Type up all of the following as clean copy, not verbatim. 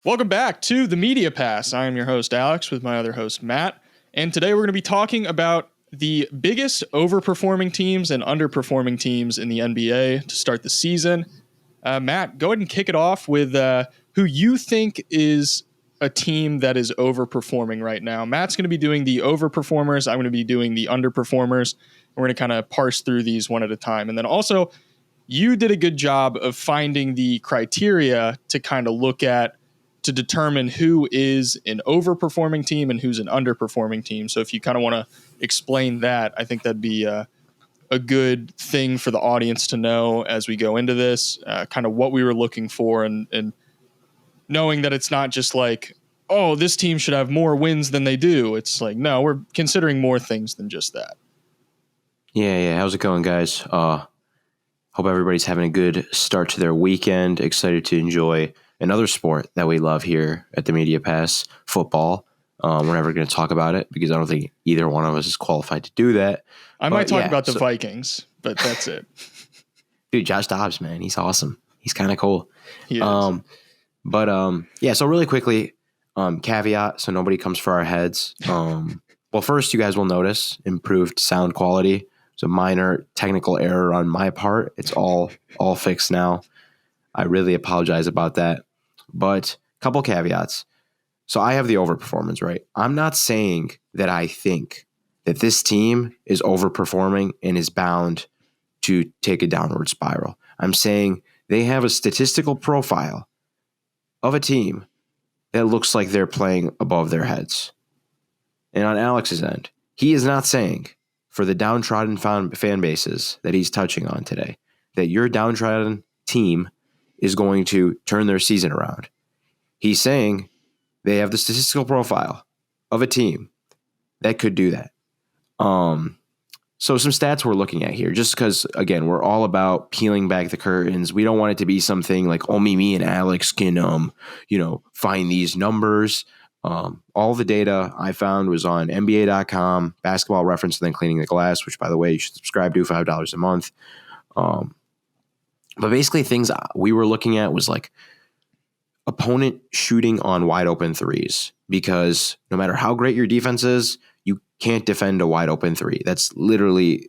Welcome back to the Media Pass. I am your host, Alex, with my other host, Matt. And today we're going to be talking about the biggest overperforming teams and underperforming teams in the NBA to start the season. Matt, go ahead and kick it off with who you think is a team that is overperforming right now. Matt's going to be doing the overperformers. I'm going to be doing the underperformers. We're going to kind of parse through these one at a time. And then also, you did a good job of finding the criteria to kind of look at to determine who is an overperforming team and who's an underperforming team. So if you kind of want to explain that, I think that'd be a good thing for the audience to know as we go into this, kind of what we were looking for and knowing that it's not just like, oh, this team should have more wins than they do. It's like, no, we're considering more things than just that. Yeah. How's it going, guys? Hope everybody's having a good start to their weekend. Excited to enjoy another sport that we love here at the Media Pass, football. We're never going to talk about it because I don't think either one of us is qualified to do that. I might talk about the Vikings, but that's it. Dude, Josh Dobbs, man, he's awesome. He's kind of cool. He is. So really quickly, caveat, so nobody comes for our heads. Well, first, you guys will notice improved sound quality. It's a minor technical error on my part. It's all fixed now. I really apologize about that. But a couple caveats. So I have the overperformance, right? I'm not saying that I think that this team is overperforming and is bound to take a downward spiral. I'm saying they have a statistical profile of a team that looks like they're playing above their heads. And on Alex's end, he is not saying for the downtrodden fan bases that he's touching on today that your downtrodden team is going to turn their season around. He's saying they have the statistical profile of a team that could do that. So some stats we're looking at here, just because, again, we're all about peeling back the curtains. We don't want it to be something like only me and Alex can, find these numbers. All the data I found was on NBA.com, Basketball Reference, and then Cleaning the Glass, which, by the way, you should subscribe to, $5 a month. But basically things we were looking at was like opponent shooting on wide open threes, because no matter how great your defense is, you can't defend a wide open three. That's literally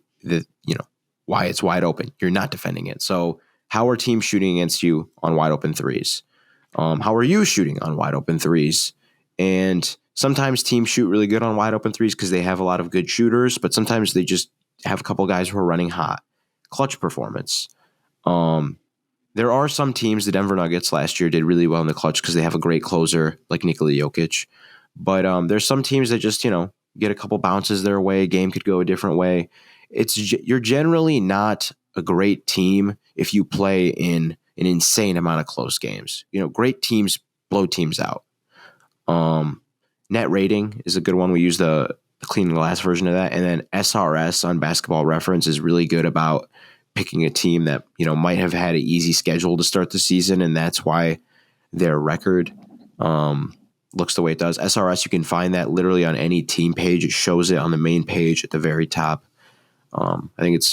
why it's wide open. You're not defending it. So how are teams shooting against you on wide open threes? How are you shooting on wide open threes? And sometimes teams shoot really good on wide open threes because they have a lot of good shooters, but sometimes they just have a couple guys who are running hot. Clutch performance. There are some teams, the Denver Nuggets last year did really well in the clutch because they have a great closer like Nikola Jokic. But there's some teams that just, get a couple bounces their way. Game could go a different way. You're generally not a great team if you play in an insane amount of close games. Great teams blow teams out. Net rating is a good one. We use the Cleaning Glass version of that. And then SRS on Basketball Reference is really good about picking a team that, might have had an easy schedule to start the season, and that's why their record looks the way it does. SRS, you can find that literally on any team page. It shows it on the main page at the very top. I think it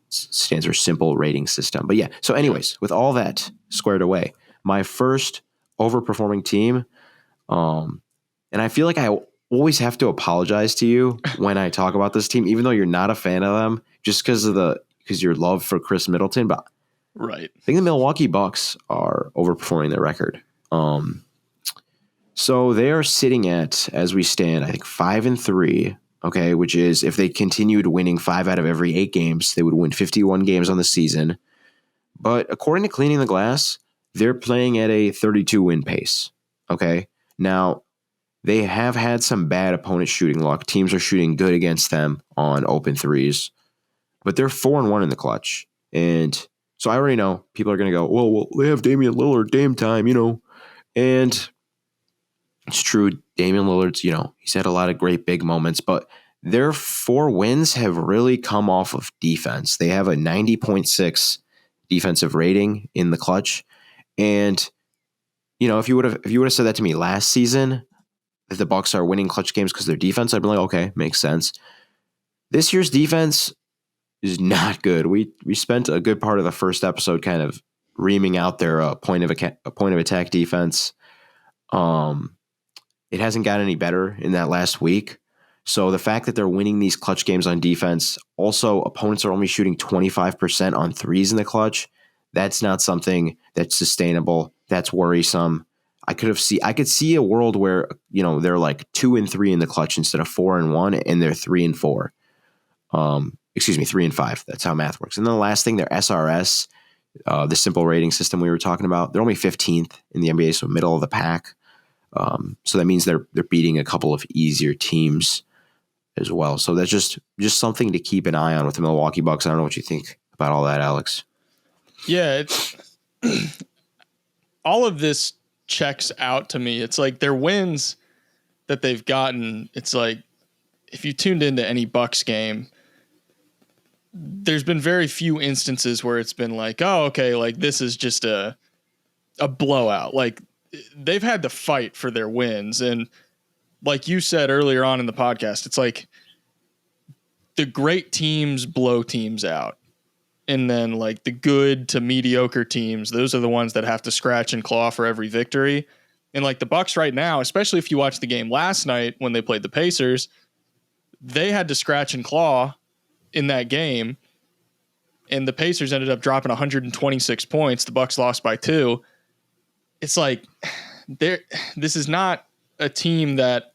stands for Simple Rating System. But yeah, so anyways, with all that squared away, my first overperforming team, and I feel like I always have to apologize to you when I talk about this team, even though you're not a fan of them, just because your love for Chris Middleton. But right, I think the Milwaukee Bucks are overperforming their record. So they are sitting at, as we stand, I think 5-3. Okay, which is if they continued winning 5 out of every 8 games, they would win 51 games on the season. But according to Cleaning the Glass, they're playing at a 32-win pace. Okay, now they have had some bad opponent shooting luck. Teams are shooting good against them on open threes. But they're 4-1 in the clutch. And so I already know people are going to go, well, they have Damian Lillard, Dame time, And it's true, Damian Lillard's, he's had a lot of great big moments, but their 4 wins have really come off of defense. They have a 90.6 defensive rating in the clutch. And, if you would have said that to me last season, that the Bucks are winning clutch games because of their defense, I'd be like, okay, makes sense. This year's defense is not good. We spent a good part of the first episode kind of reaming out their point of attack defense. It hasn't got any better in that last week. So the fact that they're winning these clutch games on defense, also opponents are only shooting 25% on threes in the clutch. That's not something that's sustainable. That's worrisome. I could see a world where, they're like 2-3 in the clutch instead of 4-1, and they're 3-4. 3-5. That's how math works. And then the last thing, their SRS, the simple rating system we were talking about, they're only 15th in the NBA, so middle of the pack. So that means they're beating a couple of easier teams as well. So that's just something to keep an eye on with the Milwaukee Bucks. I don't know what you think about all that, Alex. Yeah, it's all of this checks out to me. It's like their wins that they've gotten. It's like if you tuned into any Bucks game, there's been very few instances where it's been like, oh, okay, like this is just a blowout. Like they've had to fight for their wins. And like you said earlier on in the podcast, it's like the great teams blow teams out. And then like the good to mediocre teams, those are the ones that have to scratch and claw for every victory. And like the Bucks right now, especially if you watch the game last night when they played the Pacers, they had to scratch and claw in that game. And the Pacers ended up dropping 126 points. The Bucks lost by 2. It's like this is not a team that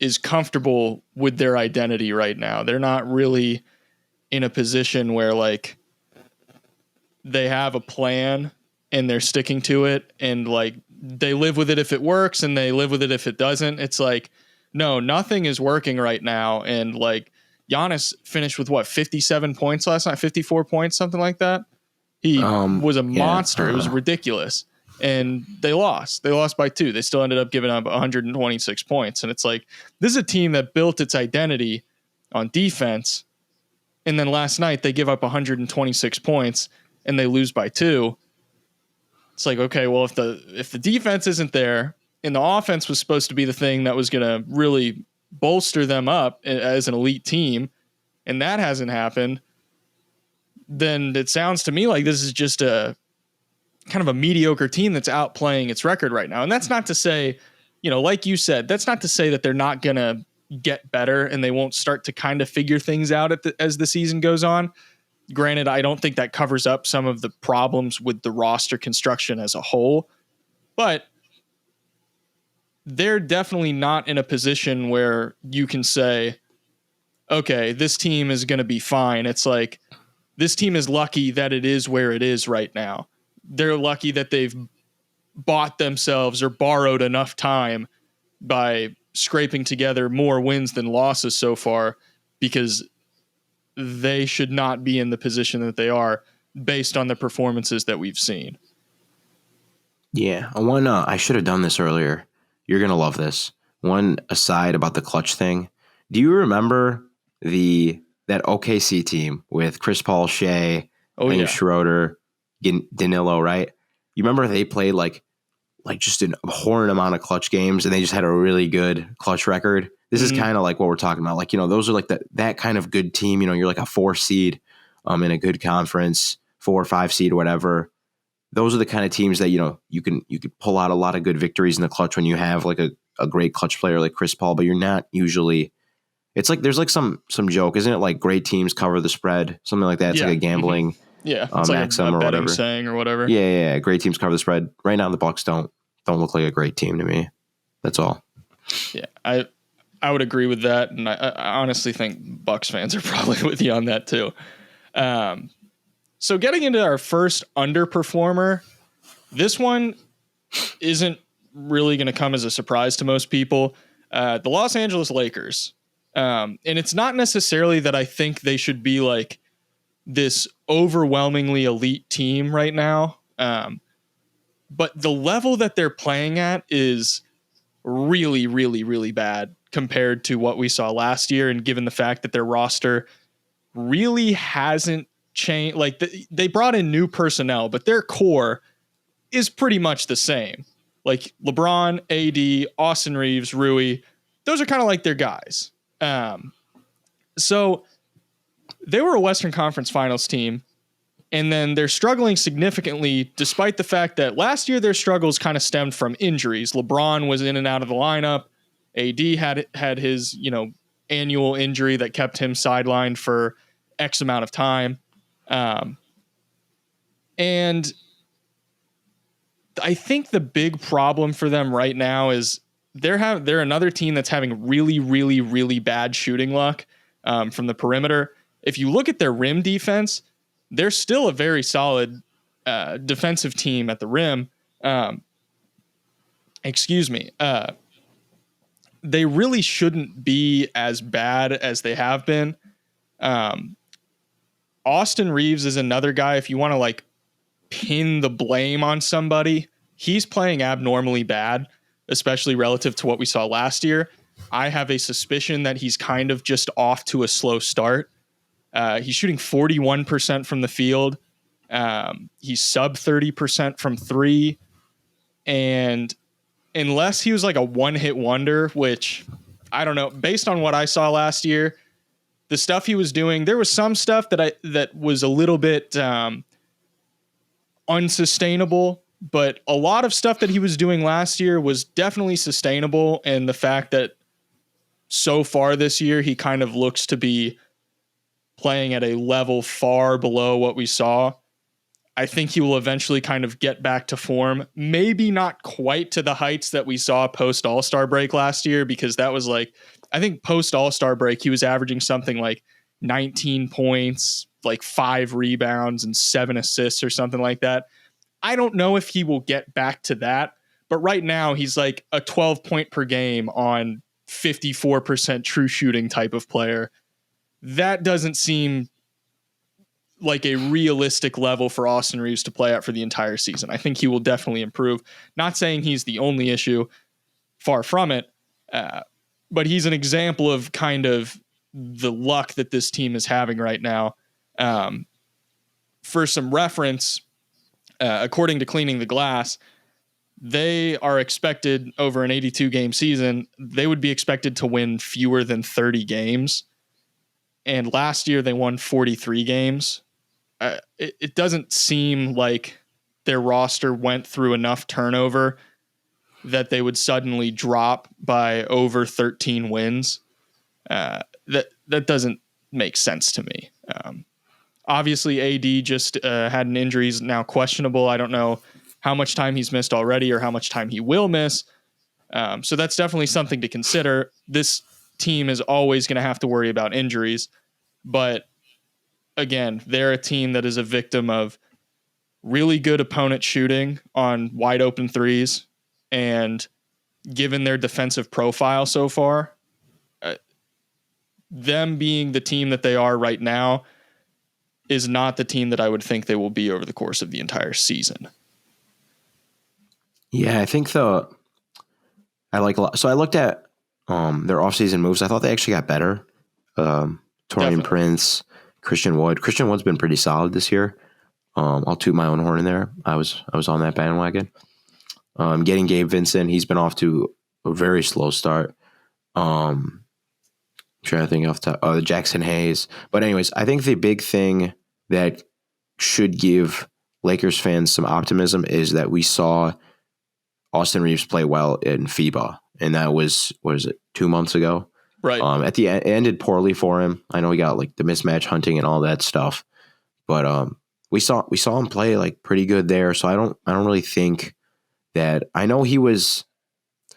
is comfortable with their identity right now. They're not really in a position where like they have a plan and they're sticking to it, and like they live with it if it works and they live with it if it doesn't. It's like, no, nothing is working right now. And like Giannis finished with 57 points last night, 54 points, something like that. He was a monster. It was ridiculous. And they lost. They lost by 2. They still ended up giving up 126 points. And it's like, this is a team that built its identity on defense. And then last night they give up 126 points and they lose by 2. It's like, okay, well, if the defense isn't there and the offense was supposed to be the thing that was going to really bolster them up as an elite team, and that hasn't happened, then it sounds to me like this is just a kind of a mediocre team that's outplaying its record right now. And that's not to say, like you said, that's not to say that they're not going to get better and they won't start to kind of figure things out as the season goes on. Granted, I don't think that covers up some of the problems with the roster construction as a whole, but they're definitely not in a position where you can say, okay, this team is going to be fine. It's like, this team is lucky that it is where it is right now. They're lucky that they've bought themselves or borrowed enough time by scraping together more wins than losses so far, because they should not be in the position that they are based on the performances that we've seen. Yeah. I should have done this earlier. You're going to love this. One aside about the clutch thing. Do you remember that OKC team with Chris Paul, Shea, Schroeder, Danilo, right? You remember they played like just an abhorrent amount of clutch games and they just had a really good clutch record. This is kind of like what we're talking about. Like, those are like that kind of good team. You're like a 4 seed in a good conference, 4 or 5 seed, whatever. Those are the kind of teams that, you could pull out a lot of good victories in the clutch when you have like a great clutch player like Chris Paul, but you're not usually. It's like there's like some joke, isn't it? Like great teams cover the spread, something like that. It's like a gambling it's maxim like a or betting whatever. saying or whatever. Yeah. Great teams cover the spread. Right now, the Bucks don't look like a great team to me. That's all. Yeah, I would agree with that, and I honestly think Bucks fans are probably with you on that too. So getting into our first underperformer, this one isn't really going to come as a surprise to most people. The Los Angeles Lakers. And it's not necessarily that I think they should be like this overwhelmingly elite team right now. But the level that they're playing at is really, really, really bad compared to what we saw last year. And given the fact that their roster really hasn't changed, like they brought in new personnel, but their core is pretty much the same. Like LeBron, AD, Austin Reeves, Rui, those are kind of like their guys. So they were a Western Conference Finals team, And then they're struggling significantly, despite the fact that last year their struggles kind of stemmed from injuries. LeBron was in and out of the lineup. AD had his, annual injury that kept him sidelined for X amount of time. And I think the big problem for them right now is they're another team that's having really, really, really bad shooting luck from the perimeter. If you look at their rim defense, they're still a very solid defensive team at the rim. They really shouldn't be as bad as they have been. Austin Reeves is another guy. If you want to pin the blame on somebody, he's playing abnormally bad, especially relative to what we saw last year. I have a suspicion that he's kind of just off to a slow start. He's shooting 41% from the field. He's sub 30% from three. And unless he was a one-hit wonder, which I don't know, based on what I saw last year, the stuff he was doing, there was some stuff that was a little bit unsustainable, but a lot of stuff that he was doing last year was definitely sustainable. And the fact that so far this year, he kind of looks to be playing at a level far below what we saw, I think he will eventually kind of get back to form. Maybe not quite to the heights that we saw post All-Star break last year, because that was I think post All-Star break, he was averaging something like 19 points, 5 rebounds and 7 assists or something like that. I don't know if he will get back to that, but right now he's a 12 point per game on 54% true shooting type of player. That doesn't seem like a realistic level for Austin Reeves to play at for the entire season. I think he will definitely improve. Not saying he's the only issue, far from it, but he's an example of kind of the luck that this team is having right now. For some reference, according to Cleaning the Glass, they are expected over an 82-game season, they would be expected to win fewer than 30 games. And last year they won 43 games. It doesn't seem like their roster went through enough turnover that they would suddenly drop by over 13 wins. That doesn't make sense to me. Obviously, AD just had an injury. He's now questionable. I don't know how much time he's missed already or how much time he will miss. So that's definitely something to consider. This team is always going to have to worry about injuries. But again, they're a team that is a victim of really good opponent shooting on wide open threes. And given their defensive profile so far, them being the team that they are right now is not the team that I would think they will be over the course of the entire season. Yeah, I think I like a lot. So I looked at their offseason moves. I thought they actually got better. Taurean Prince, Christian Wood. Christian Wood's been pretty solid this year. I'll toot my own horn in there. I was on that bandwagon. Getting Gabe Vincent, he's been off to a very slow start. Trying to think of Jackson Hayes. But anyways, I think the big thing that should give Lakers fans some optimism is that we saw Austin Reeves play well in FIBA. And that was, what is it, 2 months ago? Right. At the end, it ended poorly for him. I know he got the mismatch hunting and all that stuff. But we saw him play pretty good there. So I don't really think that, I know he was,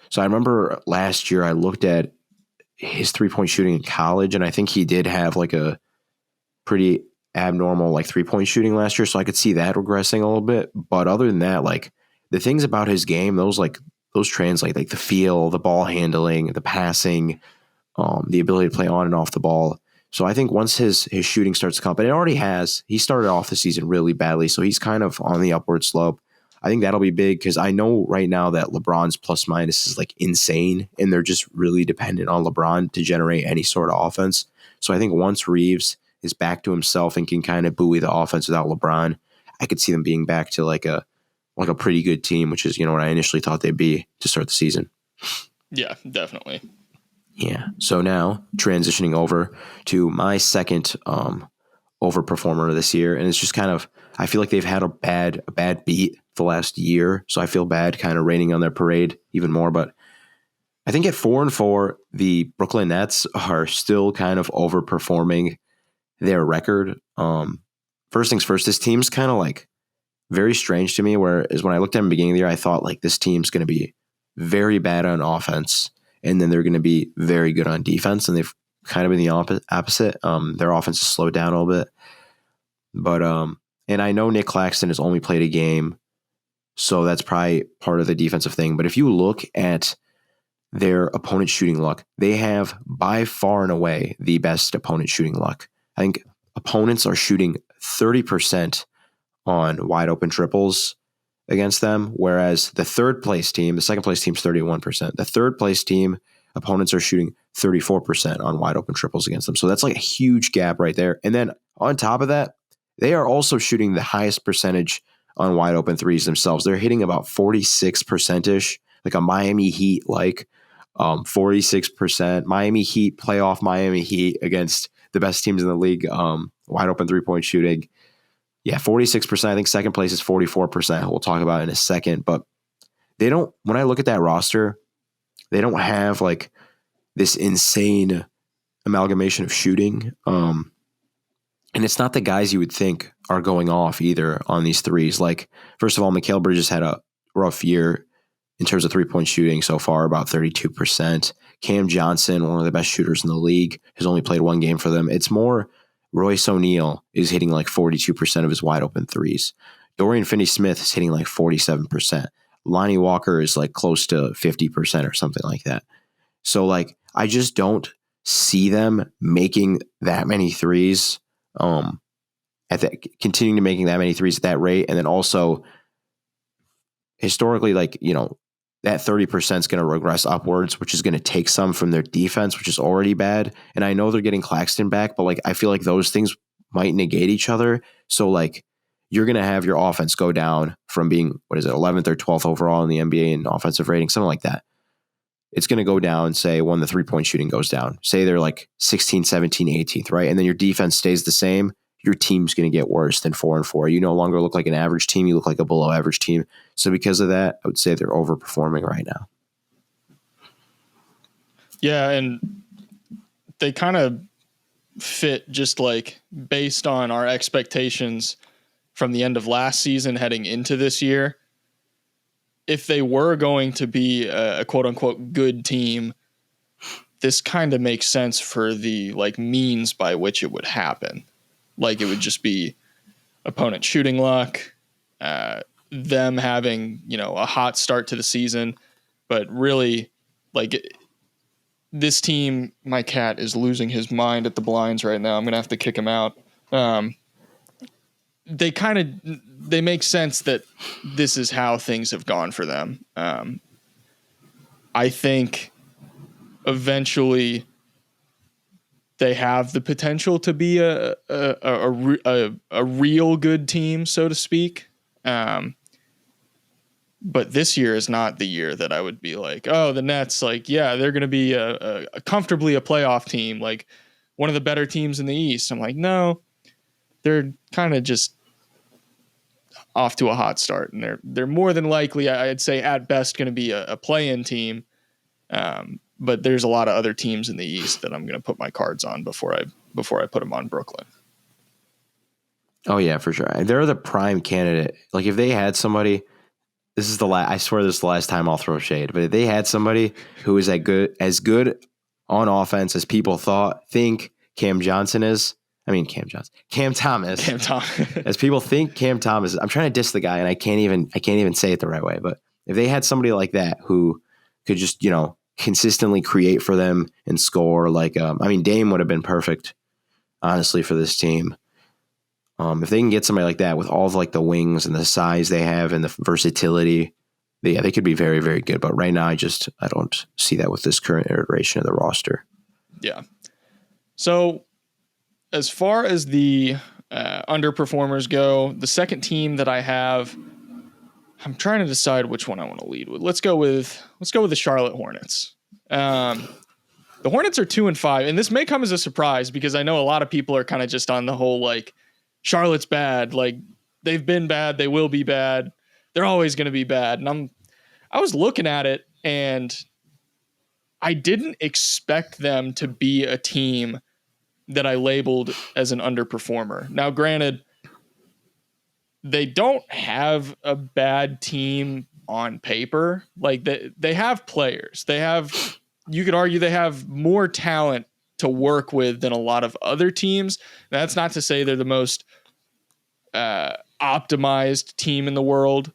so I remember last year I looked at his 3-point shooting in college, and I think he did have a pretty abnormal 3-point shooting last year, so I could see that regressing a little bit. But other than that, the things about his game, those translate, the feel, the ball handling, the passing, the ability to play on and off the ball. So I think once his shooting starts to come up, and it already has, he started off the season really badly, so he's kind of on the upward slope. I think that'll be big because I know right now that LeBron's plus minus is insane, and they're just really dependent on LeBron to generate any sort of offense. So I think once Reeves is back to himself and can kind of buoy the offense without LeBron, I could see them being back to a pretty good team, which is what I initially thought they'd be to start the season. Yeah, definitely. Yeah. So now transitioning over to my second overperformer this year. And it's just kind of, I feel like they've had a bad beat the last year. So I feel bad kind of raining on their parade even more. But I think at 4-4, the Brooklyn Nets are still kind of overperforming their record. First things first, this team's kind of like very strange to me, whereas when I looked at them at the beginning of the year, I thought like this team's going to be very bad on offense and then they're going to be very good on defense. And they've kind of been the opposite. Their offense has slowed down a little bit. But and I know Nick Claxton has only played a game, so that's probably part of the defensive thing. But if you look at their opponent shooting luck, they have by far and away the best opponent shooting luck. I think opponents are shooting 30% on wide open triples against them, whereas the second place team's 31%. The third place team, opponents are shooting 34% on wide open triples against them. So that's like a huge gap right there. And then on top of that, they are also shooting the highest percentage on wide open threes themselves. They're hitting about 46%ish, like a Miami Heat, 46%. Miami Heat, playoff Miami Heat against the best teams in the league, wide open 3-point shooting. Yeah, 46%. I think second place is 44%. We'll talk about it in a second. But they don't, when I look at that roster, they don't have like this insane amalgamation of shooting. And it's not the guys you would think are going off either on these threes. Like, first of all, Mikal Bridges had a rough year in terms of 3-point shooting so far, about 32%. Cam Johnson, one of the best shooters in the league, has only played one game for them. It's more Royce O'Neal is hitting like 42% of his wide open threes. Dorian Finney-Smith is hitting like 47%. Lonnie Walker is like close to 50% or something like that. So like, I just don't see them making that many threes, continuing to making that many threes at that rate. And then also historically, like, that 30% is going to regress upwards, which is going to take some from their defense, which is already bad. And I know they're getting Claxton back, but like, I feel like those things might negate each other. So like, you're going to have your offense go down from being, 11th or 12th overall in the NBA in offensive rating, something like that. It's going to go down, say, when the 3-point shooting goes down. Say they're like 16, 17, 18th, right? And then your defense stays the same. Your team's going to get worse than 4-4. You no longer look like an average team. You look like a below average team. So because of that, I would say they're overperforming right now. Yeah, and they kind of fit just like based on our expectations from the end of last season heading into this year. If they were going to be a quote unquote good team, this kind of makes sense for the like means by which it would happen. Like it would just be opponent shooting luck, them having, a hot start to the season, but really like this team, my cat is losing his mind at the blinds right now. I'm going to have to kick him out. They make sense that this is how things have gone for them. I think eventually they have the potential to be a real good team, so to speak. But this year is not the year that I would be like, oh, the Nets, like, yeah, they're going to be a comfortably a playoff team, like one of the better teams in the East. I'm like, no, they're kind of just off to a hot start, and they're more than likely, I'd say at best, going to be a play-in team. But there's a lot of other teams in the East that I'm going to put my cards on before I put them on Brooklyn. Oh yeah, for sure. They're the prime candidate. Like if they had somebody, this is the last. I swear this is the last time I'll throw shade. But if they had somebody who is as good on offense as people think Cam Johnson is. I mean Cam Thomas. As people think Cam Thomas is. I'm trying to diss the guy, and I can't even say it the right way. But if they had somebody like that who could just consistently create for them and score, like Dame would have been perfect, honestly, for this team. If they can get somebody like that with all of like the wings and the size they have and the versatility, they could be very, very good. But right now, I don't see that with this current iteration of the roster. Yeah. So as far as the underperformers go, the second team that I have, I'm trying to decide which one I want to lead with. Let's go with the Charlotte Hornets. The The Hornets are 2-5, and this may come as a surprise because I know a lot of people are kind of just on the whole like Charlotte's bad, like they've been bad, they will be bad, they're always going to be bad. And I was looking at it, and I didn't expect them to be a team that I labeled as an underperformer. Now, granted, they don't have a bad team on paper. Like they have players. You could argue they have more talent to work with than a lot of other teams. That's not to say they're the most optimized team in the world.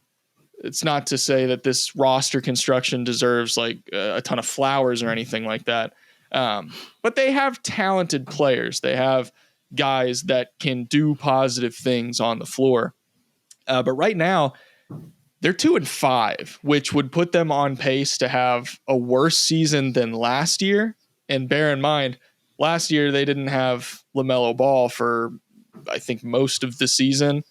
It's not to say that this roster construction deserves like a ton of flowers or anything like that. But they have talented players. They have guys that can do positive things on the floor. But right now, they're 2-5, which would put them on pace to have a worse season than last year. And bear in mind, last year they didn't have LaMelo Ball for, I think, most of the season.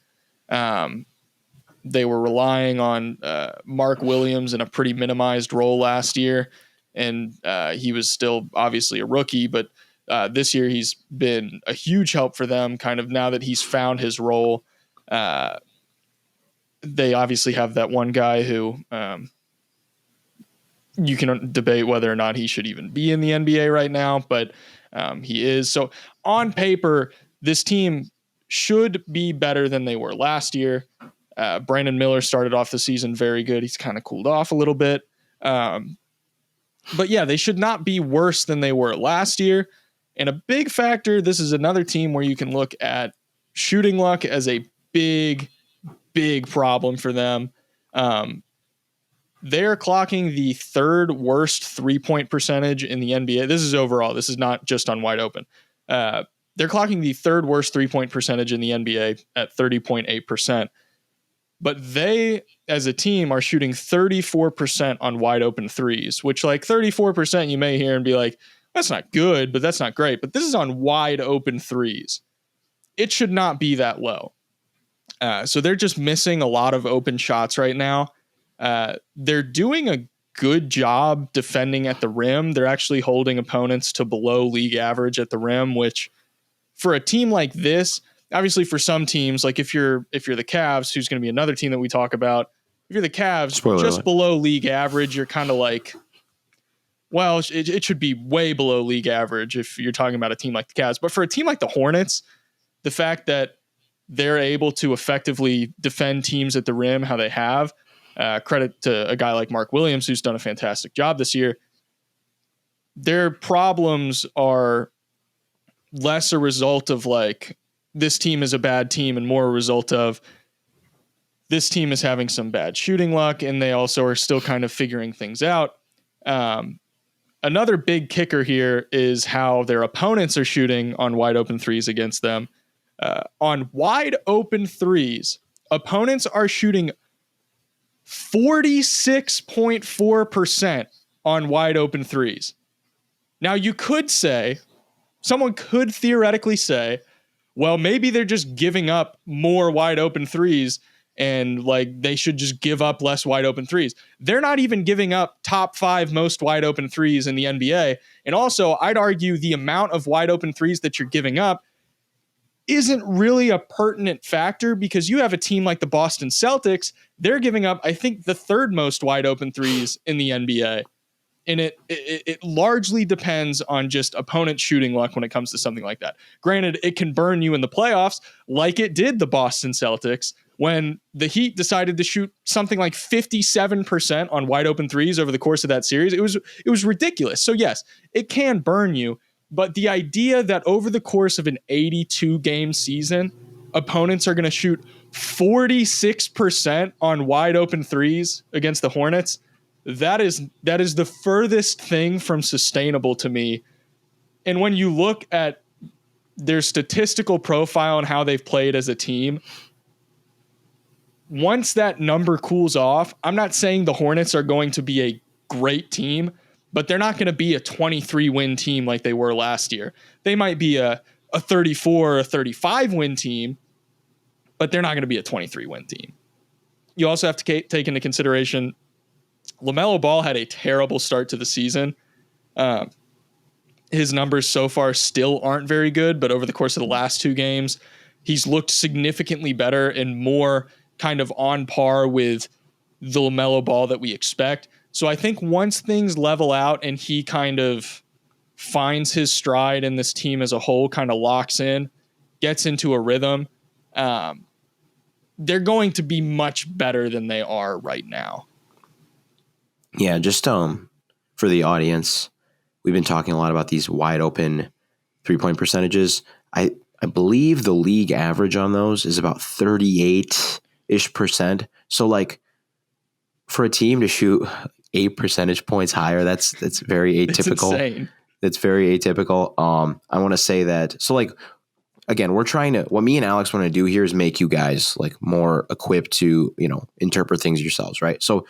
They were relying on Mark Williams in a pretty minimized role last year. And he was still obviously a rookie, but this year he's been a huge help for them kind of now that he's found his role. They obviously have that one guy who you can debate whether or not he should even be in the NBA right now, but he is. So on paper, this team should be better than they were last year. Brandon Miller started off the season very good. He's kind of cooled off a little bit. But yeah, they should not be worse than they were last year. And a big factor, this is another team where you can look at shooting luck as a big problem for them. They're clocking the third worst 3-point percentage in the NBA. This is overall. This is not just on wide open. They're clocking the third worst 3-point percentage in the NBA at 30.8%. But they, as a team, are shooting 34% on wide open threes, which like 34% you may hear and be like, that's not good, but that's not great. But this is on wide open threes. It should not be that low. So they're just missing a lot of open shots right now. They're doing a good job defending at the rim. They're actually holding opponents to below league average at the rim, which for a team like this, obviously for some teams, like if you're the Cavs, who's going to be another team that we talk about, if you're the Cavs, just below league average, you're kind of like, well, it should be way below league average if you're talking about a team like the Cavs. But for a team like the Hornets, the fact that they're able to effectively defend teams at the rim how they have, credit to a guy like Mark Williams, who's done a fantastic job this year. Their problems are less a result of like this team is a bad team and more a result of this team is having some bad shooting luck, and they also are still kind of figuring things out. Another big kicker here is how their opponents are shooting on wide open threes against them. On wide open threes, opponents are shooting 46.4% on wide open threes. Now, you could say, someone could theoretically say, well, maybe they're just giving up more wide open threes and like they should just give up less wide open threes. They're not even giving up top 5 most wide open threes in the NBA. And also, I'd argue the amount of wide open threes that you're giving up isn't really a pertinent factor because you have a team like the Boston Celtics. They're giving up, I think, the third most wide open threes in the NBA. And it largely depends on just opponent shooting luck when it comes to something like that. Granted, it can burn you in the playoffs like it did the Boston Celtics when the Heat decided to shoot something like 57% on wide open threes over the course of that series. It was ridiculous. So yes, it can burn you. But the idea that over the course of an 82-game season, opponents are going to shoot 46% on wide open threes against the Hornets, that is the furthest thing from sustainable to me. And when you look at their statistical profile and how they've played as a team, once that number cools off, I'm not saying the Hornets are going to be a great team, but they're not going to be a 23-win team like they were last year. They might be a 34 or a 35-win team, but they're not going to be a 23-win team. You also have to take into consideration LaMelo Ball had a terrible start to the season. his numbers so far still aren't very good, but over the course of the last 2 games, he's looked significantly better and more kind of on par with the LaMelo Ball that we expect. So I think once things level out and he kind of finds his stride and this team as a whole kind of locks in, gets into a rhythm, they're going to be much better than they are right now. Yeah, just for the audience, we've been talking a lot about these wide open 3-point percentages. I believe the league average on those is about 38-ish%. So like for a team to shoot 8 percentage points higher, that's very atypical. It's insane. That's very atypical. I want to say that. So like, again, what me and Alex want to do here is make you guys like more equipped to, interpret things yourselves. Right. So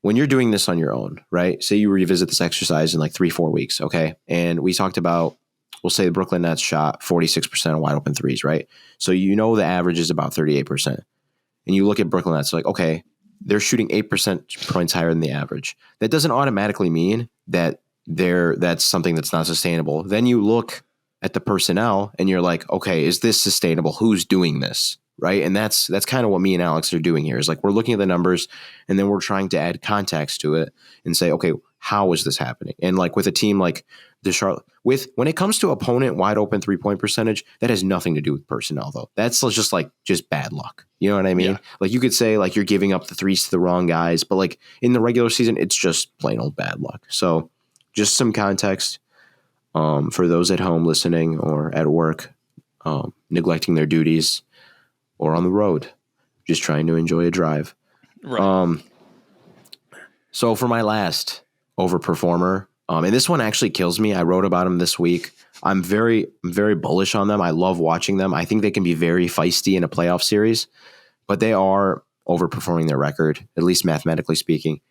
when you're doing this on your own, right, say you revisit this exercise in like 3-4 weeks. Okay. And we talked about, we'll say the Brooklyn Nets shot 46% of wide open threes, right? So the average is about 38%. And you look at Brooklyn Nets, like, okay, they're shooting 8% points higher than the average. That doesn't automatically mean that that's something that's not sustainable. Then you look at the personnel and you're like, okay, is this sustainable? Who's doing this? Right. And that's kind of what me and Alex are doing here is like, we're looking at the numbers and then we're trying to add context to it and say, okay, how is this happening? And like with a team like the Charlotte, when it comes to opponent wide open 3-point percentage, that has nothing to do with personnel though. That's just bad luck. You know what I mean? Yeah. Like you could say like you're giving up the threes to the wrong guys, but like in the regular season, it's just plain old bad luck. So just some context for those at home listening or at work, neglecting their duties or on the road, just trying to enjoy a drive. Right. So for my last overperformer, and this one actually kills me. I wrote about him this week. I'm very bullish on them. I love watching them. I think they can be very feisty in a playoff series, but they are overperforming their record, at least mathematically speaking.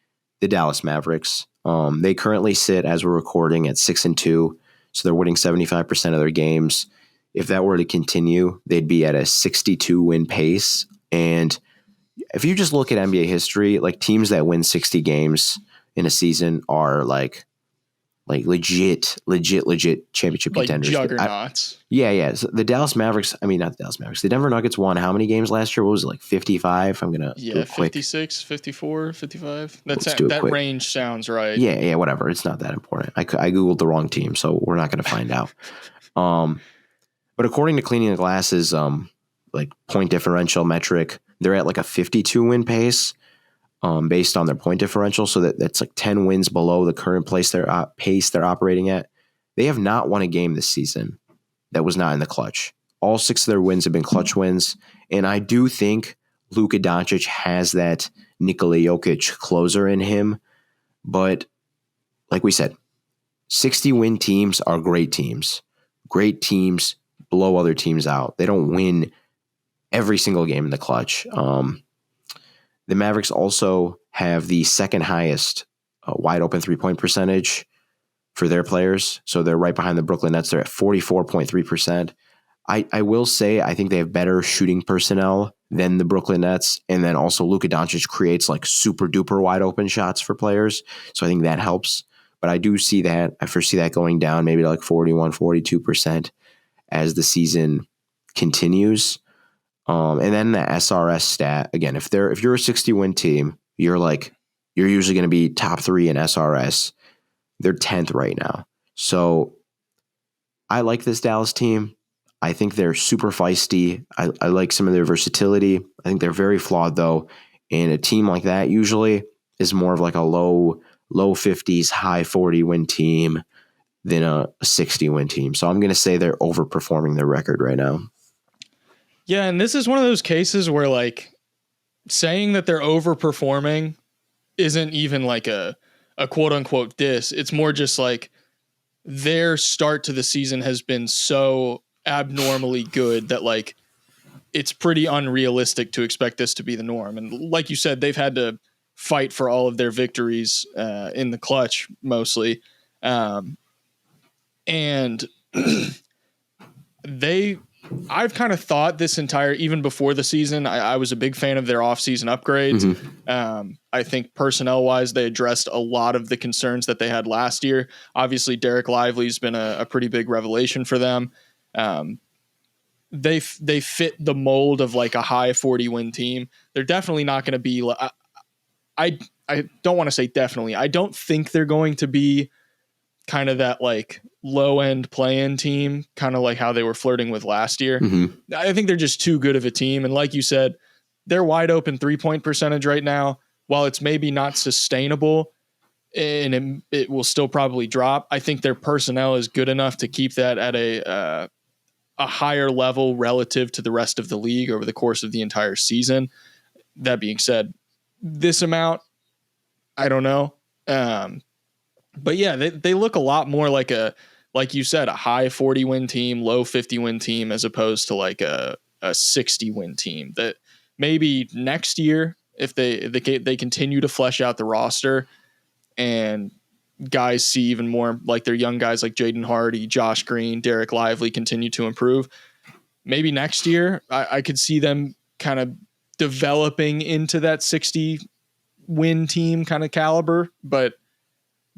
The Dallas Mavericks. They currently sit, as we're recording, at 6-2, so they're winning 75% of their games. If that were to continue, they'd be at a 62 win pace. And if you just look at NBA history, like teams that win 60 games in a season are like legit championship contenders. Juggernauts. Yeah. So the Dallas Mavericks, not the Dallas Mavericks. The Denver Nuggets won how many games last year? What was it, like 55? I'm going to do it quick. 56, 54, 55. That quick. Range sounds right. Yeah, whatever. It's not that important. I Googled the wrong team, so we're not going to find out. But according to Cleaning the Glass's like point differential metric, they're at like a 52 win pace based on their point differential. So that's like 10 wins below the current pace they're operating at. They have not won a game this season that was not in the clutch. All 6 of their wins have been clutch wins. And I do think Luka Doncic has that Nikola Jokic closer in him. But like we said, 60 win teams are great teams. Great teams blow other teams out. They don't win every single game in the clutch. The Mavericks also have the second highest wide open 3-point percentage for their players. So they're right behind the Brooklyn Nets. They're at 44.3%. I will say I think they have better shooting personnel than the Brooklyn Nets. And then also Luka Doncic creates like super duper wide open shots for players. So I think that helps. But I foresee that going down maybe to like 41, 42% as the season continues. And then the SRS stat, again, if you're a 60 win team, you're usually going to be top 3 in SRS. They're 10th right now. So I like this Dallas team. I think they're super feisty. I like some of their versatility. I think they're very flawed though. And a team like that usually is more of like a low 50s, high 40 win team than a 60 win team. So I'm going to say they're overperforming their record right now. Yeah, and this is one of those cases where like saying that they're overperforming isn't even like a quote unquote diss. It's more just like their start to the season has been so abnormally good that like it's pretty unrealistic to expect this to be the norm. And like you said, they've had to fight for all of their victories in the clutch mostly. And they I've kind of thought this even before the season, I was a big fan of their offseason upgrades. Mm-hmm. I think personnel wise, they addressed a lot of the concerns that they had last year. Obviously, Derek Lively's been a pretty big revelation for them. They fit the mold of like a high 40 win team. They're definitely not going to be. I don't want to say definitely. I don't think they're going to be kind of that like low end play-in team, kind of like how they were flirting with last year. Mm-hmm. I think they're just too good of a team. And like you said, their wide open 3-point percentage right now, while it's maybe not sustainable and it will still probably drop, I think their personnel is good enough to keep that at a higher level relative to the rest of the league over the course of the entire season. That being said, this amount, I don't know. But yeah, they look a lot more like like you said, a high 40 win team, low 50 win team, as opposed to like a 60 win team. That maybe next year, if they continue to flesh out the roster and guys see even more like their young guys like Jaden Hardy, Josh Green, Derek Lively continue to improve, maybe next year I could see them kind of developing into that 60 win team kind of caliber. But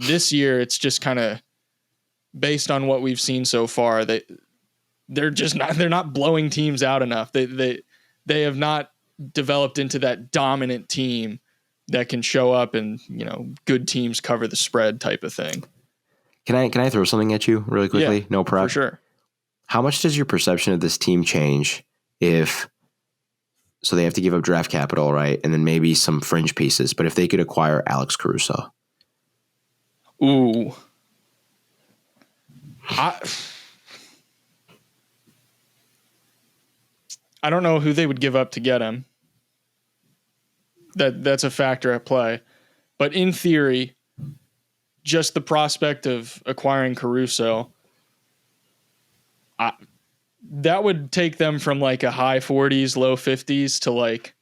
this year, it's just kind of based on what we've seen so far. They're not blowing teams out enough. They have not developed into that dominant team that can show up and, good teams cover the spread type of thing. Can I throw something at you really quickly? Yeah, no prep. For sure. How much does your perception of this team change so they have to give up draft capital, right? And then maybe some fringe pieces, but if they could acquire Alex Caruso? Ooh. I don't know who they would give up to get him. That's a factor at play. But in theory, just the prospect of acquiring Caruso, that would take them from like a high 40s, low 50s to like,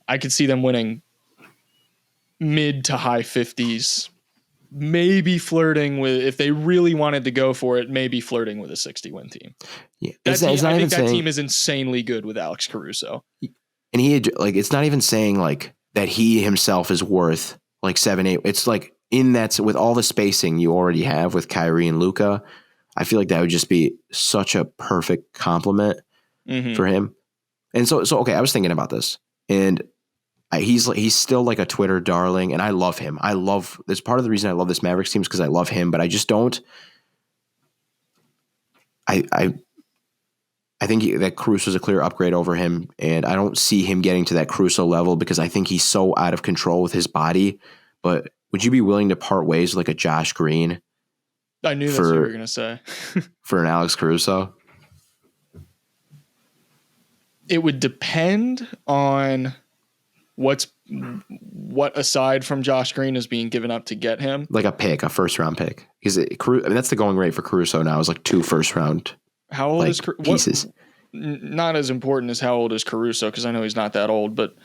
I could see them winning mid to high 50s, maybe flirting with, if they really wanted to go for it, maybe flirting with a 60 win team. Yeah, I think that team is insanely good with Alex Caruso. And it's not even saying like that he himself is worth like 7-8. It's like in that, with all the spacing you already have with Kyrie and Luka, I feel like that would just be such a perfect compliment for him. And so okay, I was thinking about this, and he's still like a Twitter darling, and I love him. That's part of the reason I love this Mavericks team is because I love him, but I just don't. I think that Caruso is a clear upgrade over him, and I don't see him getting to that Caruso level because I think he's so out of control with his body. But would you be willing to part ways with like a Josh Green? I knew that's what you were going to say. For an Alex Caruso? It would depend on what aside from Josh Green is being given up to get him. Like a first-round pick. Because that's the going rate for Caruso now, is like 2 first-round How old is pieces. Not as important as how old is Caruso, because I know he's not that old, but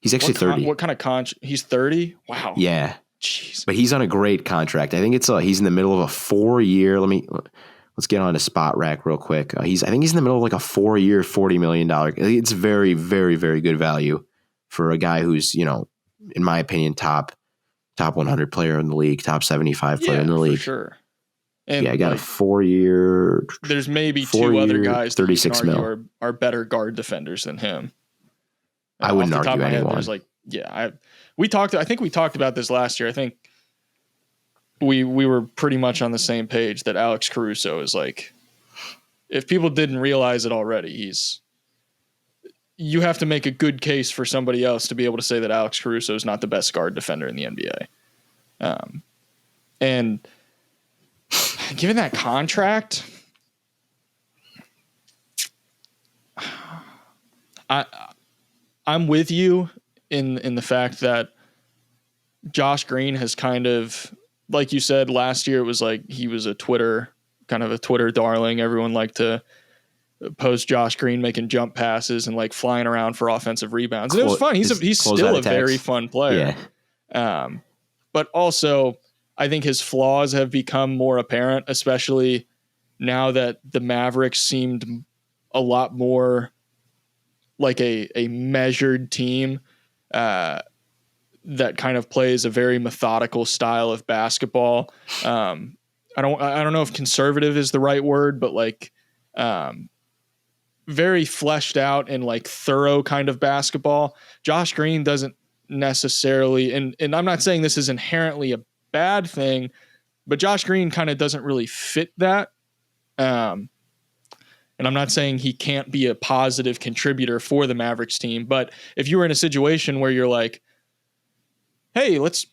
he's actually 30. What kind of he's 30? Wow. Yeah. Jeez. But he's on a great contract. I think he's in the middle of a 4-year. Let's get on a spot rack real quick. I think he's in the middle of like a 4-year, $40 million. It's very, very, very good value for a guy who's, in my opinion, top 100 player in the league, top 75 player in the league. For sure. And I got a 4-year. There's maybe 2 other guys that 36 you can argue are better guard defenders than him. I wouldn't argue anyone. I think we talked about this last year. I think we were pretty much on the same page that Alex Caruso is like, if people didn't realize it already, you have to make a good case for somebody else to be able to say that Alex Caruso is not the best guard defender in the NBA. And given that contract, I'm with you in the fact that Josh Green has kind of, like you said, last year it was like he was a Twitter darling. Everyone liked to post Josh Green making jump passes and like flying around for offensive rebounds. And it was fun. He's still a very fun player. Yeah. But also I think his flaws have become more apparent, especially now that the Mavericks seemed a lot more like a measured team that kind of plays a very methodical style of basketball. I don't know if conservative is the right word, but like very fleshed out and like thorough kind of basketball. Josh Green doesn't necessarily, and I'm not saying this is inherently a bad thing, but Josh Green kind of doesn't really fit that. And I'm not saying he can't be a positive contributor for the Mavericks team, but if you were in a situation where you're like, hey, let's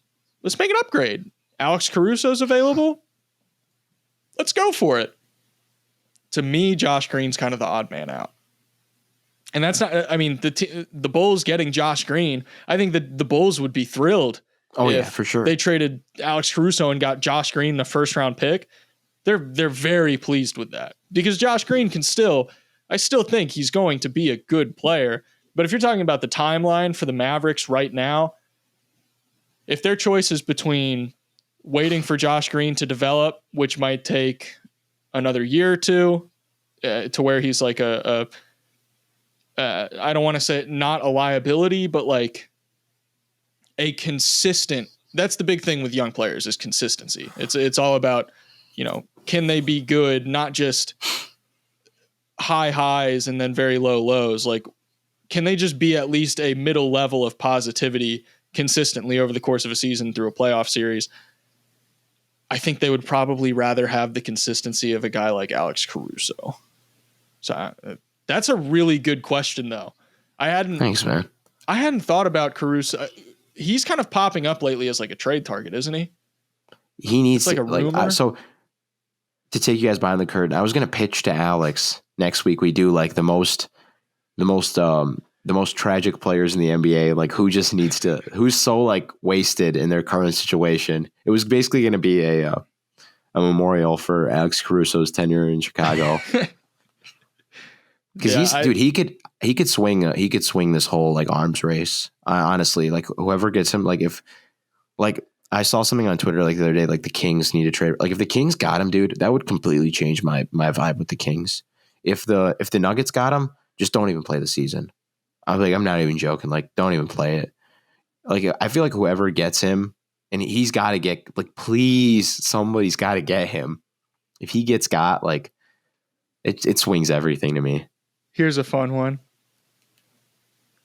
make an upgrade. Alex Caruso's available. Let's go for it. To me, Josh Green's kind of the odd man out. And that's not, I mean, the Bulls getting Josh Green, I think that the Bulls would be thrilled. Oh, yeah, for sure. They traded Alex Caruso and got Josh Green, the first round pick. They're very pleased with that because Josh Green I still think he's going to be a good player. But if you're talking about the timeline for the Mavericks right now, if their choice is between waiting for Josh Green to develop, which might take another year or two to where he's like I don't want to say not a liability, but like a consistent, that's the big thing with young players is consistency. It's all about, can they be good, not just high highs and then very low lows? Like, can they just be at least a middle level of positivity consistently over the course of a season through a playoff series? I think they would probably rather have the consistency of a guy like Alex Caruso. So that's a really good question, though. Thanks, man. I hadn't thought about Caruso. He's kind of popping up lately as like a trade target, isn't he? He needs like a rumor. So to take you guys behind the curtain, I was going to pitch to Alex next week. We do like the most tragic players in the NBA, like who's so like wasted in their current situation. It was basically going to be a memorial for Alex Caruso's tenure in Chicago. Because he could swing this whole like arms race. Honestly, like whoever gets him, like if like I saw something on Twitter like the other day, like the Kings need to trade. Like if the Kings got him, dude, that would completely change my vibe with the Kings. If the Nuggets got him, just don't even play the season. I'm not even joking. Like, don't even play it. Like, I feel like whoever gets him, and he's got to get, like, please, somebody's got to get him. If he gets got, like, it swings everything to me. Here's a fun one.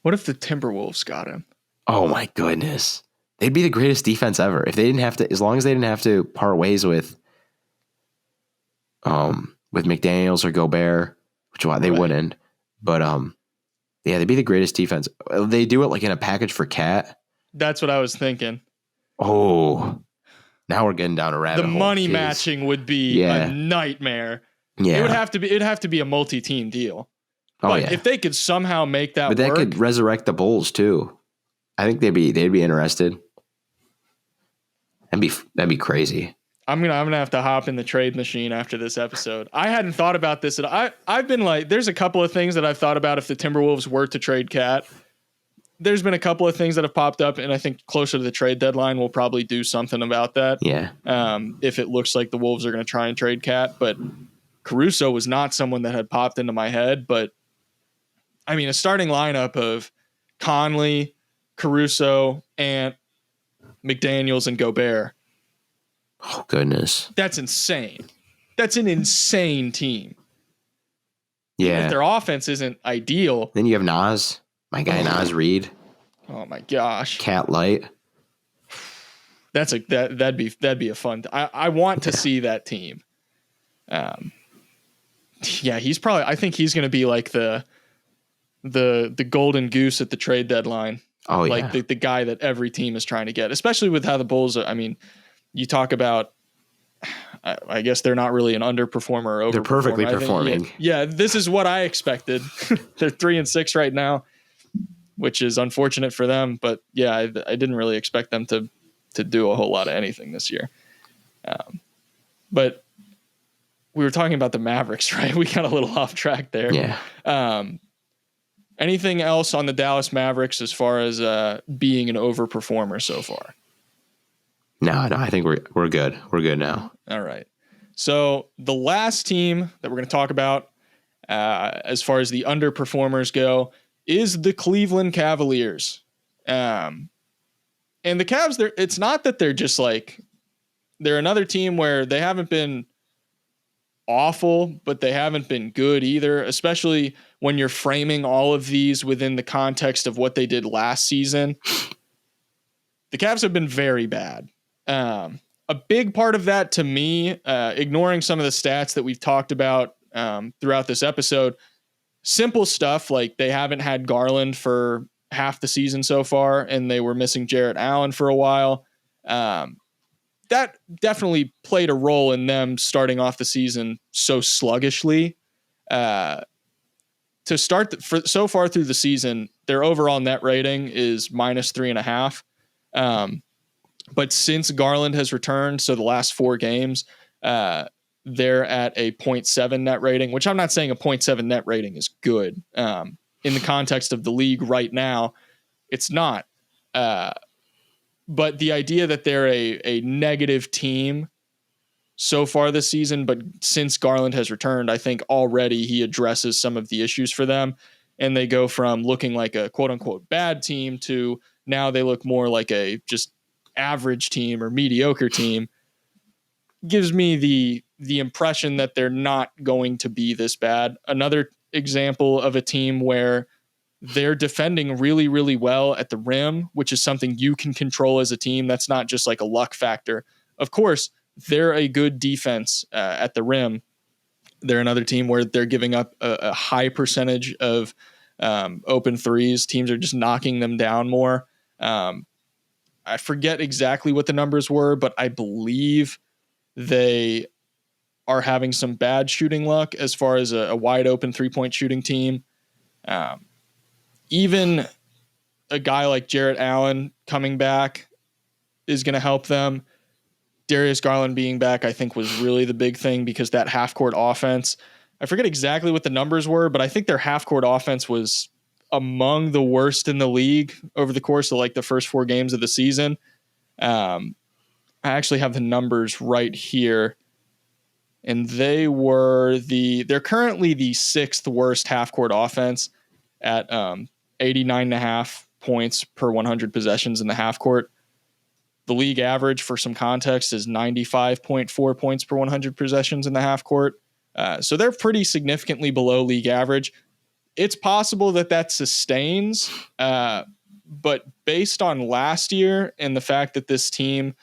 What if the Timberwolves got him? Oh, my goodness. They'd be the greatest defense ever. If they didn't have to, as long as they didn't have to part ways with McDaniels or Gobert, which they wouldn't. But, yeah, they'd be the greatest defense. They do it like in a package for Cat. That's what I was thinking. Oh, now we're getting down a rabbit hole. The money matching would be a nightmare. Yeah, it'd have to be a multi-team deal. Oh, but if they could somehow make that work, that could resurrect the Bulls too. I think they'd be interested. That'd be crazy. I'm gonna have to hop in the trade machine after this episode. I hadn't thought about this. I've been like, there's a couple of things that I've thought about if the Timberwolves were to trade Cat. There's been a couple of things that have popped up, and I think closer to the trade deadline, we'll probably do something about that. Yeah. If it looks like the Wolves are going to try and trade Cat, but Caruso was not someone that had popped into my head. But I mean, a starting lineup of Conley, Caruso, and McDaniels and Gobert. Oh, goodness. That's insane. That's an insane team. Yeah. If their offense isn't ideal. Then you have Nas, my guy Nas Reed. Oh my gosh. Cat Light. That'd be a fun. I want to see that team. Yeah, I think he's going to be like the golden goose at the trade deadline. Oh yeah. Like the guy that every team is trying to get, especially with how the Bulls are. I mean, you talk about, I guess they're not really an underperformer or overperformer. They're perfectly performing. Yeah, this is what I expected. They're 3-6 right now, which is unfortunate for them. But yeah, I didn't really expect them to do a whole lot of anything this year. But we were talking about the Mavericks, right? We got a little off track there. Yeah. Anything else on the Dallas Mavericks as far as being an overperformer so far? No, I think we're good. We're good now. All right. So the last team that we're going to talk about as far as the underperformers go is the Cleveland Cavaliers. And the Cavs, it's not that they're just like, they're another team where they haven't been awful, but they haven't been good either, especially when you're framing all of these within the context of what they did last season. The Cavs have been very bad. A big part of that to me, ignoring some of the stats that we've talked about throughout this episode, simple stuff like they haven't had Garland for half the season so far, and they were missing Jarrett Allen for a while. That definitely played a role in them starting off the season so sluggishly. To start so far through the season, their overall net rating is -3.5. But since Garland has returned, so the last 4 games, they're at a 0.7 net rating, which I'm not saying a 0.7 net rating is good. In the context of the league right now, it's not. But the idea that they're a negative team so far this season, but since Garland has returned, I think already he addresses some of the issues for them. And they go from looking like a quote unquote bad team to now they look more like a just average team or mediocre team. Gives me the impression that they're not going to be this bad. Another example of a team where they're defending really, really well at the rim, which is something you can control as a team. That's not just like a luck factor. Of course, they're a good defense at the rim. They're another team where they're giving up a high percentage of open threes. Teams are just knocking them down more. I forget exactly what the numbers were, but I believe they are having some bad shooting luck as far as a wide open 3-point shooting team. Even a guy like Jarrett Allen coming back is going to help them. Darius Garland being back, I think, was really the big thing because that half-court offense, I forget exactly what the numbers were, but I think their half-court offense was among the worst in the league over the course of like the first 4 games of the season. I actually have the numbers right here. And they're currently the 6th worst half-court offense at 89.5 points per 100 possessions in the half court. The league average, for some context, is 95.4 points per 100 possessions in the half court. So they're pretty significantly below league average. It's possible that sustains, but based on last year and the fact that this team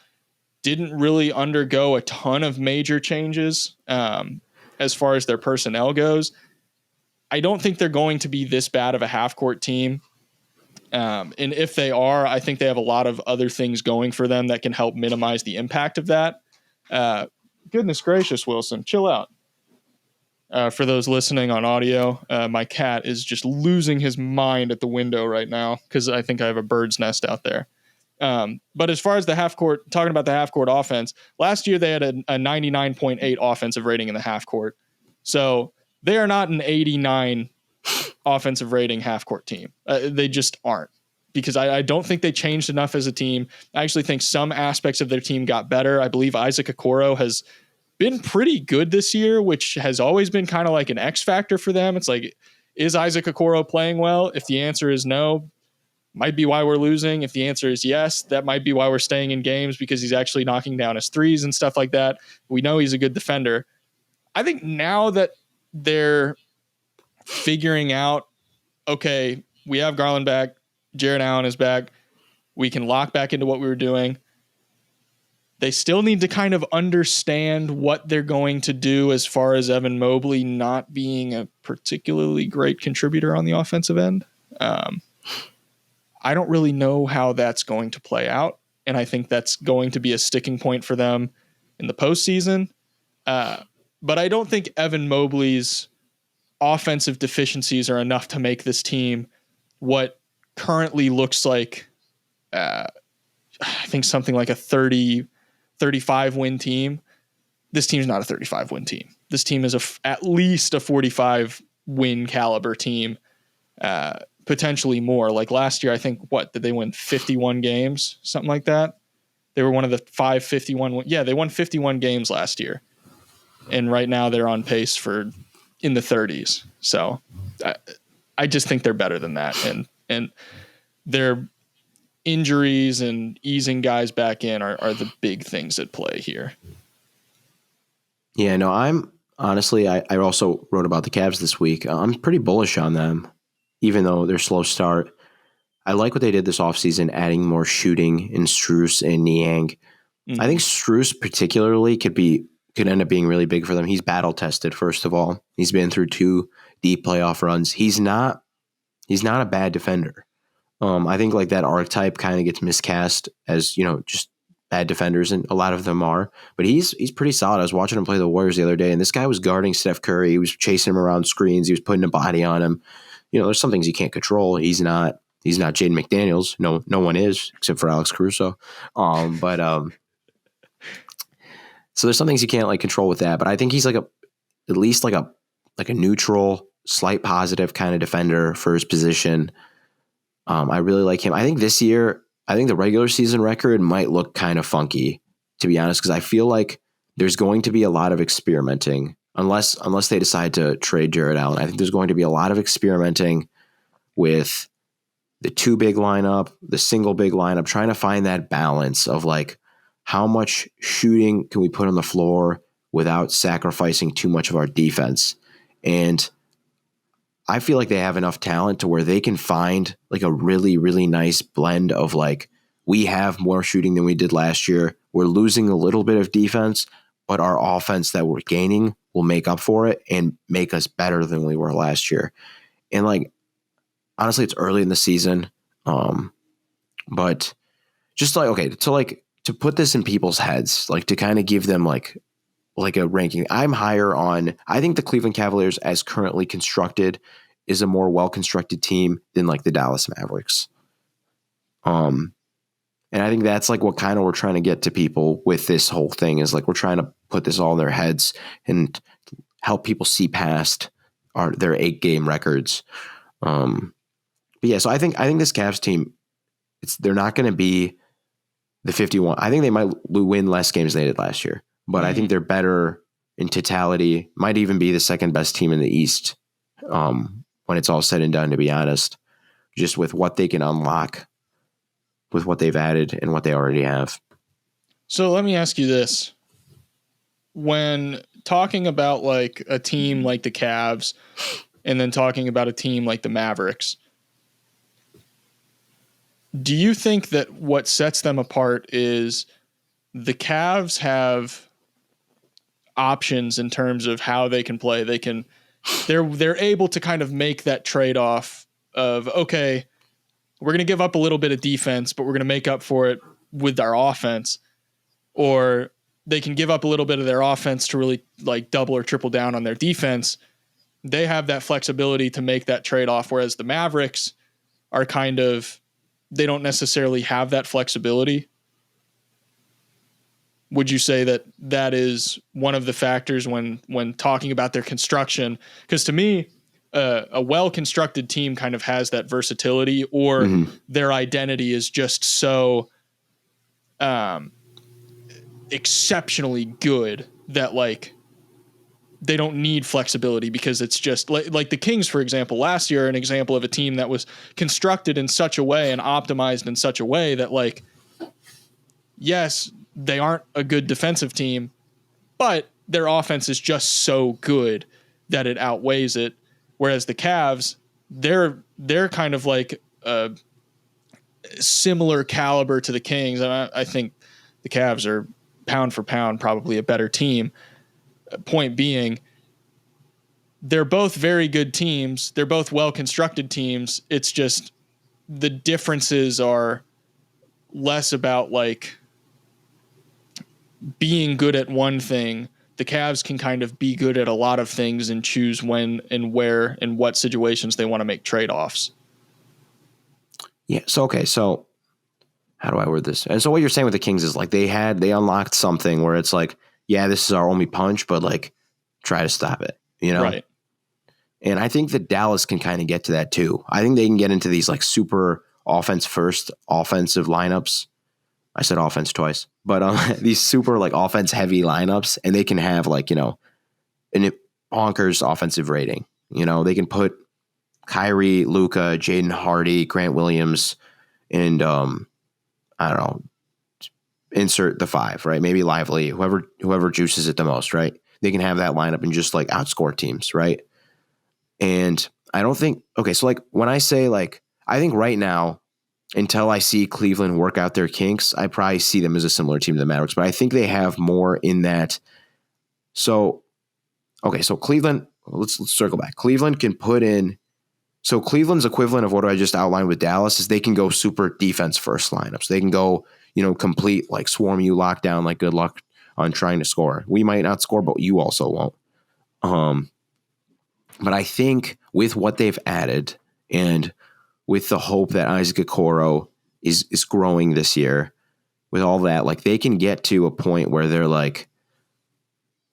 didn't really undergo a ton of major changes as far as their personnel goes, I don't think they're going to be this bad of a half-court team. And if they are, I think they have a lot of other things going for them that can help minimize the impact of that. Goodness gracious, Wilson, chill out. For those listening on audio, my cat is just losing his mind at the window right now because I think I have a bird's nest out there. But as far as the half-court, talking about the half-court offense, last year they had a 99.8 offensive rating in the half-court. So they are not an 89 offensive rating half-court team. They just aren't, because I don't think they changed enough as a team. I actually think some aspects of their team got better. I believe Isaac Okoro has been pretty good this year, which has always been kind of like an X factor for them. It's like, is Isaac Okoro playing well? If the answer is no, might be why we're losing. If the answer is yes, that might be why we're staying in games, because he's actually knocking down his threes and stuff like that. We know he's a good defender. I think now that they're figuring out, okay, we have Garland back, Jarrett Allen is back, we can lock back into what we were doing. They still need to kind of understand what they're going to do as far as Evan Mobley not being a particularly great contributor on the offensive end. I don't really know how that's going to play out, and I think that's going to be a sticking point for them in the postseason. But I don't think Evan Mobley's offensive deficiencies are enough to make this team what currently looks like, I think something like a 35 win team. This team's not a 35 win team. This team is at least a 45 win caliber team, potentially more. Like last year, I think, did they win 51 games? Something like that. They were one of the 51. Yeah, they won 51 games last year. and right now they're on pace for in the 30s. So I just think they're better than that, and their injuries and easing guys back in are the big things at play here. Yeah, no, I'm honestly, I also wrote about the Cavs this week. I'm pretty bullish on them, even though they're slow start. I like what they did this offseason, adding more shooting in Strus and Niang. Mm-hmm. I think Strus particularly could end up being really big for them. He's battle tested, first of all. He's been through 2 deep playoff runs. He's not a bad defender. I think like that archetype kind of gets miscast as, just bad defenders, and a lot of them are. But he's pretty solid. I was watching him play the Warriors the other day, and this guy was guarding Steph Curry. He was chasing him around screens. He was putting a body on him. There's some things you can't control. He's not Jaden McDaniels. No one is, except for Alex Caruso. So there's some things you can't like control with that. But I think he's like at least like a neutral, slight positive kind of defender for his position. I really like him. I think this year, the regular season record might look kind of funky, to be honest, because I feel like there's going to be a lot of experimenting unless they decide to trade Jared Allen. I think there's going to be a lot of experimenting with the 2 big lineup, the single big lineup, trying to find that balance of like how much shooting can we put on the floor without sacrificing too much of our defense. And I feel like they have enough talent to where they can find like a really, really nice blend of like, we have more shooting than we did last year. We're losing a little bit of defense, but our offense that we're gaining will make up for it and make us better than we were last year. And like, honestly, it's early in the season. But just like, okay, to put this in people's heads, like to kind of give them like a ranking, I'm higher on, I think the Cleveland Cavaliers as currently constructed is a more well-constructed team than like the Dallas Mavericks. And I think that's like what kind of we're trying to get to people with this whole thing is like, we're trying to put this all in their heads and help people see past their 8-game records. But yeah, so I think this Cavs team, they're not going to be the 51. I think they might win less games than they did last year, but I think they're better in totality. Might even be the second best team in the East when it's all said and done, to be honest, just with what they can unlock with what they've added and what they already have. So let me ask you this. When talking about like a team like the Cavs and then talking about a team like the Mavericks, do you think that what sets them apart is the Cavs have options in terms of how they can play? They're able to kind of make that trade-off of, okay, we're going to give up a little bit of defense, but we're going to make up for it with our offense. Or they can give up a little bit of their offense to really like double or triple down on their defense. They have that flexibility to make that trade-off, whereas the Mavericks are kind of, they don't necessarily have that flexibility. Would you say that is one of the factors when talking about their construction? Because to me, a well-constructed team kind of has that versatility, or their identity is just so exceptionally good that like they don't need flexibility, because it's just like the Kings, for example, last year, an example of a team that was constructed in such a way and optimized in such a way that like, yes, they aren't a good defensive team, but their offense is just so good that it outweighs it. Whereas the Cavs, they're kind of like a similar caliber to the Kings. And I think the Cavs are pound for pound probably a better team. Point being, they're both very good teams. They're both well-constructed teams. It's just the differences are less about like being good at one thing. The Cavs can kind of be good at a lot of things and choose when and where and what situations they want to make trade-offs. Yeah. So how do I word this? And so what you're saying with the Kings is like they unlocked something where it's like, yeah, this is our only punch, but like try to stop it, Right. And I think that Dallas can kind of get to that too. I think they can get into these like super offense first offensive lineups. I said offense twice, but these super like offense heavy lineups, and they can have like, an bonkers offensive rating. You know, they can put Kyrie, Luka, Jaden Hardy, Grant Williams, and I don't know, insert the 5, right? Maybe Lively, whoever juices it the most, right? They can have that lineup and just like outscore teams, right? And I don't think, okay, so like when I say like, I think right now, until I see Cleveland work out their kinks, I probably see them as a similar team to the Mavericks, but I think they have more in that. So, okay, so Cleveland, let's circle back. Cleveland can put in, so Cleveland's equivalent of what I just outlined with Dallas is they can go super defense first lineups. They can go, complete like swarm you, lockdown, like good luck on trying to score. We might not score, but you also won't. But I think with what they've added and with the hope that Isaac Okoro is growing this year, with all that, like they can get to a point where they're like,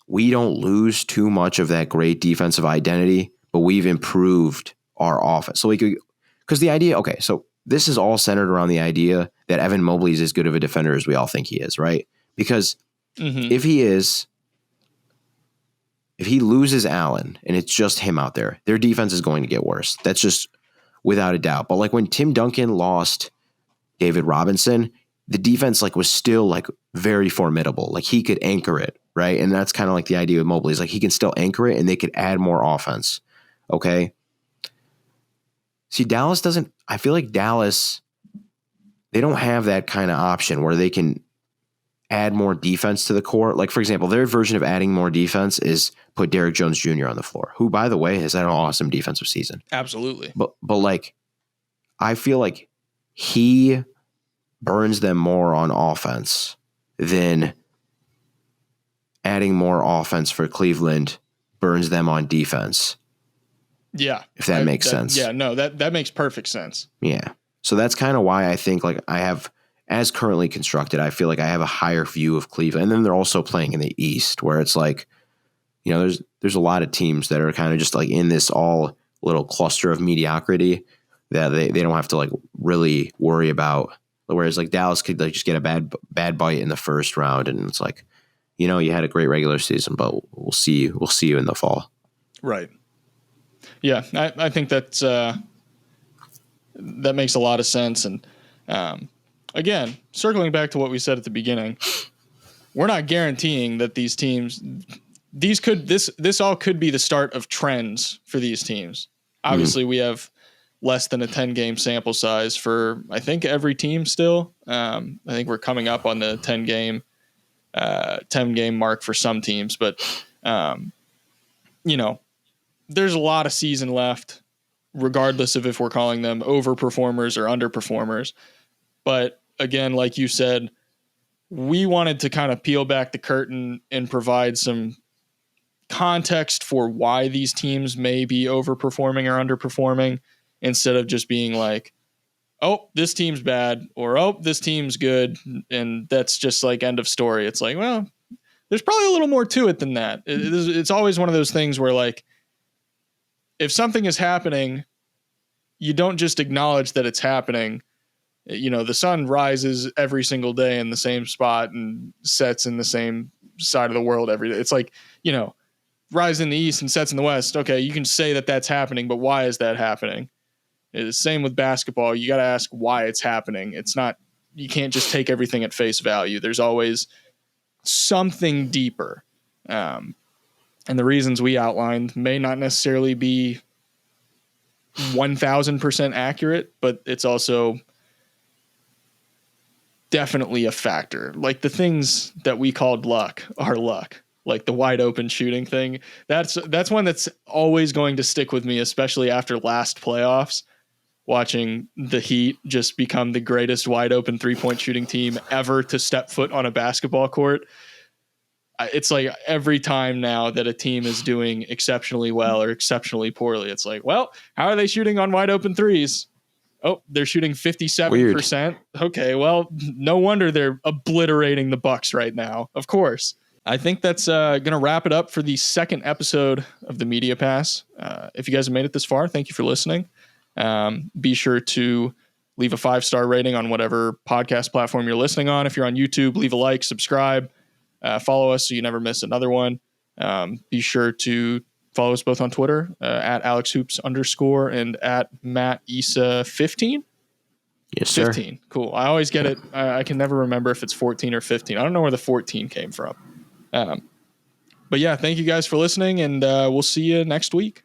we don't lose too much of that great defensive identity, but we've improved our offense. So because the idea, okay, so this is all centered around the idea that Evan Mobley is as good of a defender as we all think he is, right? Because if he loses Allen and it's just him out there, their defense is going to get worse. That's just without a doubt. But like when Tim Duncan lost David Robinson, the defense like was still like very formidable. Like he could anchor it, right? And that's kind of like the idea with Mobley is like he can still anchor it and they could add more offense. Okay. See, Dallas doesn't, I feel like Dallas, they don't have that kind of option where they can add more defense to the core. Like, for example, their version of adding more defense is put Derrick Jones Jr. on the floor, who, by the way, has had an awesome defensive season. Absolutely. But like, I feel like he burns them more on offense than adding more offense for Cleveland burns them on defense. Yeah. If that makes sense. Yeah, no, that makes perfect sense. Yeah. So that's kind of why I think like I have, as currently constructed, I feel like I have a higher view of Cleveland. And then they're also playing in the East where it's like, there's a lot of teams that are kind of just like in this all little cluster of mediocrity that they don't have to like really worry about. Whereas like Dallas could like just get a bad bite in the first round. And it's like, you had a great regular season, but we'll see you in the fall. Right. Yeah. I think that's, that makes a lot of sense. And, again, circling back to what we said at the beginning, we're not guaranteeing that these teams, this all could be the start of trends for these teams. Obviously, we have less than a 10-game sample size for, I think, every team still. I think we're coming up on the 10-game mark for some teams. But, there's a lot of season left, regardless of if we're calling them overperformers or underperformers. But again, like you said, we wanted to kind of peel back the curtain and provide some context for why these teams may be overperforming or underperforming instead of just being like, oh, this team's bad or, oh, this team's good. And that's just like end of story. It's like, well, there's probably a little more to it than that. It's always one of those things where like, if something is happening, you don't just acknowledge that it's happening. The sun rises every single day in the same spot and sets in the same side of the world every day. It's like, rise in the east and sets in the west. Okay, you can say that that's happening, but why is that happening? It's the same with basketball. You got to ask why it's happening. It's not, you can't just take everything at face value. There's always something deeper. And the reasons we outlined may not necessarily be 1000% accurate, but it's also definitely a factor. Like the things that we called luck are luck, like the wide open shooting thing. That's one that's always going to stick with me, especially after last playoffs, watching the Heat just become the greatest wide open 3-point shooting team ever to step foot on a basketball court. It's like every time now that a team is doing exceptionally well or exceptionally poorly, it's like, well, how are they shooting on wide open threes? Oh, they're shooting 57%. Weird. Okay, well, no wonder they're obliterating the Bucks right now. Of course. I think that's going to wrap it up for the second episode of the Media Pass. If you guys have made it this far, thank you for listening. Be sure to leave a 5-star rating on whatever podcast platform you're listening on. If you're on YouTube, leave a like, subscribe. Follow us so you never miss another one. Be sure to follow us both on Twitter at AlexHoops_ and at Mat Issa 15. Yes, sir. 15. Cool. I always get it. I can never remember if it's 14 or 15. I don't know where the 14 came from. But yeah, thank you guys for listening, and we'll see you next week.